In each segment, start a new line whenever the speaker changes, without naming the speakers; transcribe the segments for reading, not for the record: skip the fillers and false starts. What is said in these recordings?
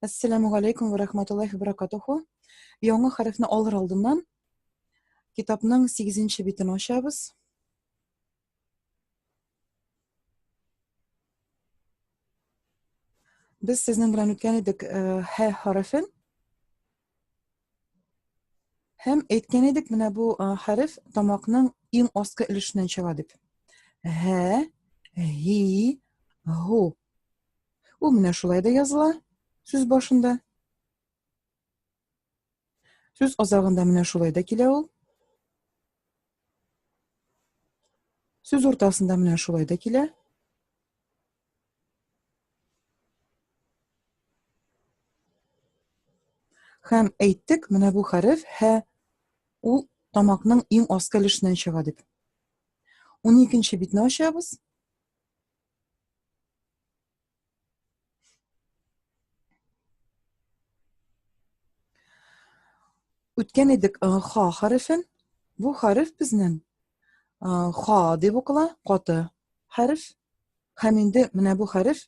Assalamu alaykum va rahmatullohi va barakatuhu. Yangi harfni olar oldindan kitobning 8-betini ochamiz. Biz sizning bilan o'tgan edik H harfin. Ham aytgan edik, mana bu harf tomoqning eng ostki ilishidan chiqadi deb. H, hi, hu. U mana shulayda yoziladi so'z boshida. So'z ozog'ida mana shulayda keladi u. So'z o'rtasida mana shulayda keladi. Ham aytdik, mana bu harf H u tomoqning eng ostki ilishidan chiqadi deb. 12-betni ochamiz. O'tgan edik H harfin. Bu harf bizning H deb o'qiladi, qoti harf. Ham endi mana bu harf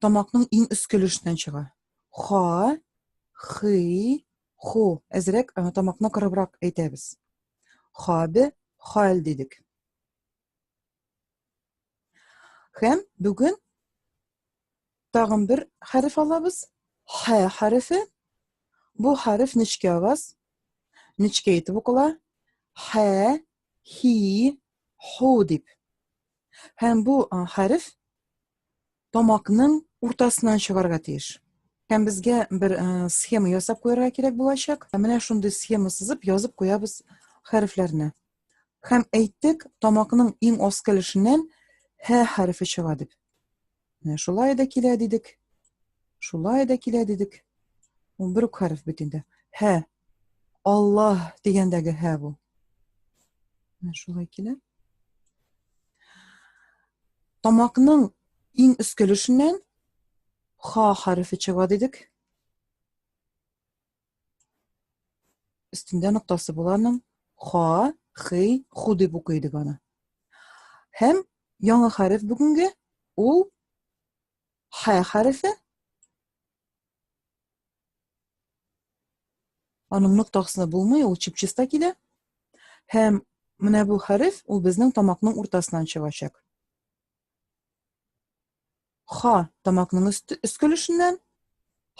tomoqning eng ustki ilishidan chiqadi. H, hi, hu. Azroq tomoqni qiribroq aytamiz. Xobi, xol dedik. Ham bugun tag'in bir harf olamiz. H harfi. Bu harf nechka ovoz? Nechka aytib o'qiladi? H, hi, hu deb. Ham bu harf tomoqning o'rtasidan chiqarga tegish. Ham bizga bir sxema yasab qo'yarga kerak bo'lacak. Mana shunday sxema chizib yozib qo'yamiz harflarni. Ham aytdik, tomoqning eng ostki ilishidan H harfi chiqadi deb. Mana shulayda keladi dedik. Shulayda keladi dedik. Bu bir harf bitindi. H. Alloh degandagi H bu. Mana shulay keladi. Tomoqning eng ustki ilishidan H harfi chiqadi dedik. Üstünde nuqtasi bularning H, hi, hu deb o'qiydik ana. Hem yangi harf bugungi u H harfi. Onun nuqtasini bo'lmay, u chipchista keladi. Hem mana bu harf u bizning tomoqning o'rtasidan chiqacak. H tomoqning ustki ilishidan,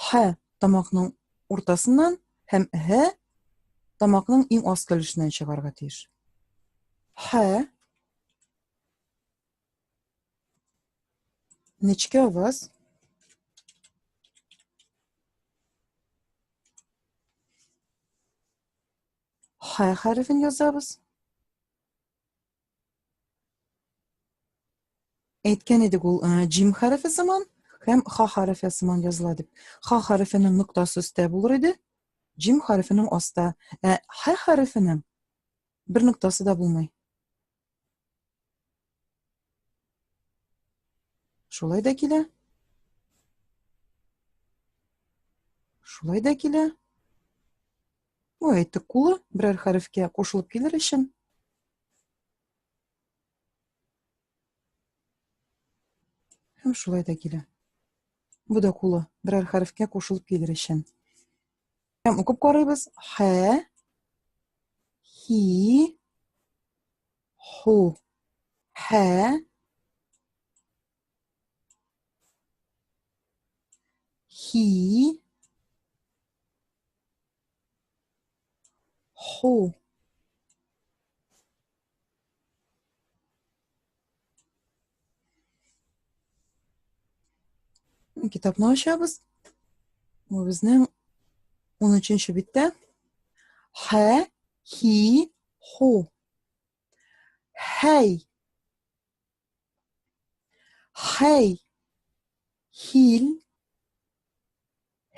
H tomoqning o'rtasidan, hem H tomoqning eng ostki ilishidan chiqarga tegish. H nechka ovoz? H harfini yozamiz. Aytgan edik, u jim harfi zamon ham H harfi zamon yoziladi. H harfining nuqtasi ustida bo'lar edi, jim harfining ostida. H harfining bir nuqtasida bo'lmay. Shulayda keladi. Shulayda keladi. Bu aytdik, qo'li biror harfga qo'shilib kelar ekan. Ham shulayda keladi. Bu da qo'li biror harfga qo'shilib kelar ekan. Ham o'qib qaraymiz. H, hi, hu. H, hi, hu. Kitobni ochamiz. Bu bizning 13-betda H, hi, hu. Hey. Hey. Hil.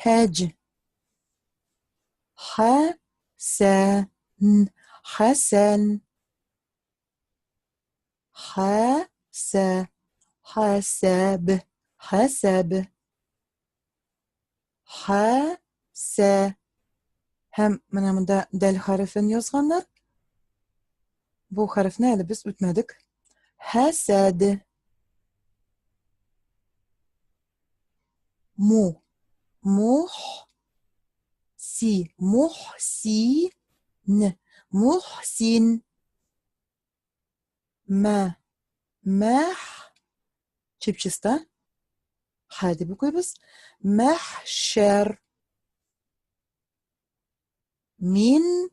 Haj. Hasan. Hasan. Hasa. Hasab. Hasab. Hasa. Hem mana bunda dal harfini yozganlar. Bu harfni hali biz o'tmadik. Hasad. Mu. محسن محسن مح чепчиста ха деп оқимыз. محشر منحر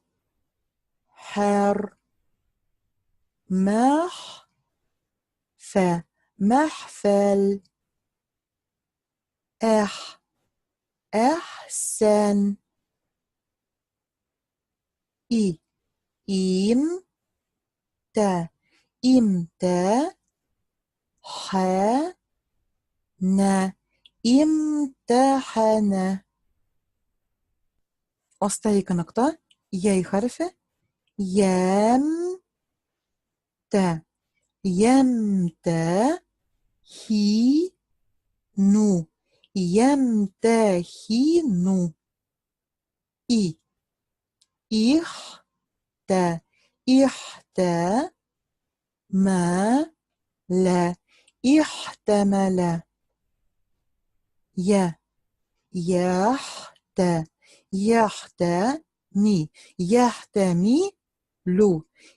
محفل أحسن إمتى امتحن Оста екі нұқта, яй харфі, يمتحن يمتحن احتمل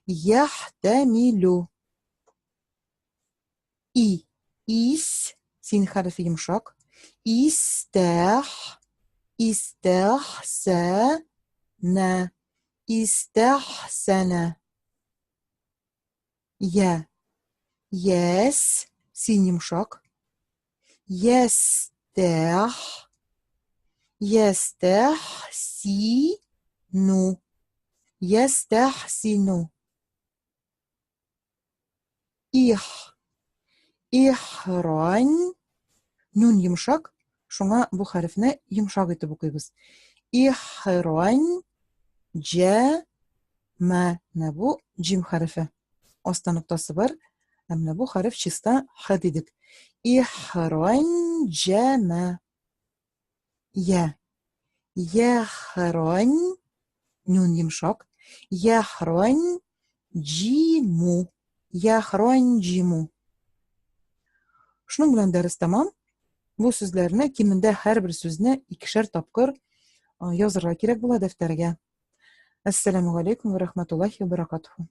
يحتمل سين حرف يمشق استحسن سين يمشق يستحسن إحران нун йомшак, шуңа бу хәрефне йомшак итеп укыйбыз. Ихран җәмә. Бу җим хәрефе. Аста нуктасы бар. Әмма бу хәреф чиста х дидек. Ихран җәмә. Яхран нун йомшак. Яхран җиму. Яхран җиму. Шуның белән дәрес тәмам. Бу сүзләрне кимендә һәрбер сүзне икешәр тапкыр язырга кирәк була дәфтәргә. Ассаламу алейкум ва рахматуллахи ва баракатуху.